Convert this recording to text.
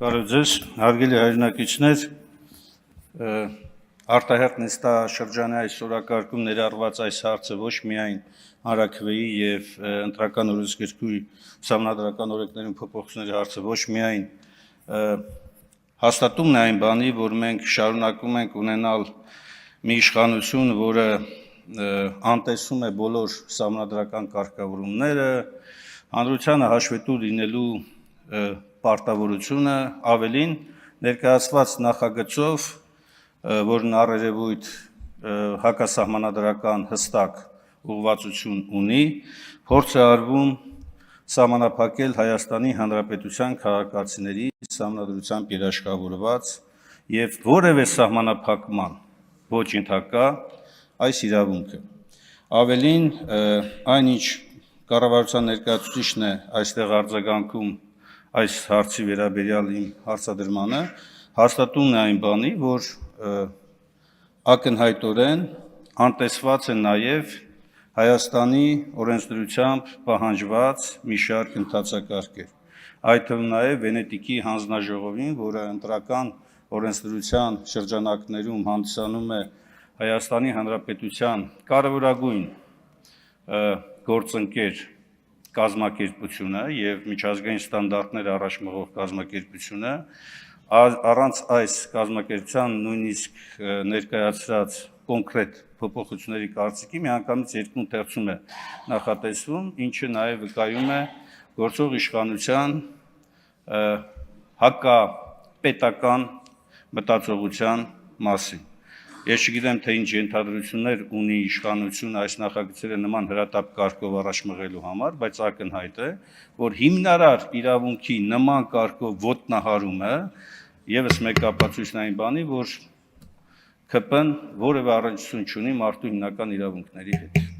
Բարև ձեզ, հարգելի հայրենակիցներ, արտահերթ նստաշրջանի այս օրակարգում ներառված այս հարցը ոչ միայն հանրաքվեի և ընտրական օրենսգրքի սահմանադրական օրենքներում փոփոխությունների հարցը ոչ միայն հաստատումն է այն բանի, որ մենք շարունակում ենք ունենալ մի իշխանություն, որը անտեսում է բոլոր սահմանադրական կարգավորումները, հանրությանը հաշվետու լինելու պարտավորությունը, ավելին ներկայացված նախագծով, որն առերևույթ հակասահմանադրական հստակ ուղղվածություն ունի, փորձ է արվում սահմանափակել Հայաստանի Հանրապետության քաղաքացիների սահմանադրությամբ երաշխավորված և որևէ սահմանափակման ոչ ընդհակա այս իրավունքը։ Ավելին, այնինչ կառավարության ներկայացուցիչն է այստեղ արձագանքում այս հարցի վերաբերյալ իմ հարցադրմանը, հաստատումն է այն բանի, որ ակնհայտորեն անտեսված է նաև Հայաստանի օրենսդրությամբ պահանջված մի շարք ընթացակարգեր, այդ թվում նաև Վենետիկի հանձնաժողովին, որը ընտրական օրենսդրության շրջանակներում հանդիսանում է Հայաստանի Հանրապետության կարևորագույն գործընկեր կազմակերպությունը և միջազգային ստանդարտներ առաջ մղող կազմակերպությունը, առանց այս կազմակերպության նույնիսկ ներկայացրած կոնկրետ փոփոխությունների կարծիքի միանգամից երկու ընթերցում է նախատեսվում, ինչը նաև վկայում է գործող իշխանության հակապետական մտածողության մասին։ Ես չգիտեմ, թե ինչ ենթադրություններ ունի իշխանությունը այս նախագծերը նման հրատապ կարգով առաջ մղելու համար, բայց ակնհայտ է, որ հիմնարար իրավունքի նման կարգով ոտնահարումը ևս մեկ ապացույցն այն բանի, որ ՔՊ-ն որևէ առնչություն չունի մարդու հիմնական իրավունքների հետ։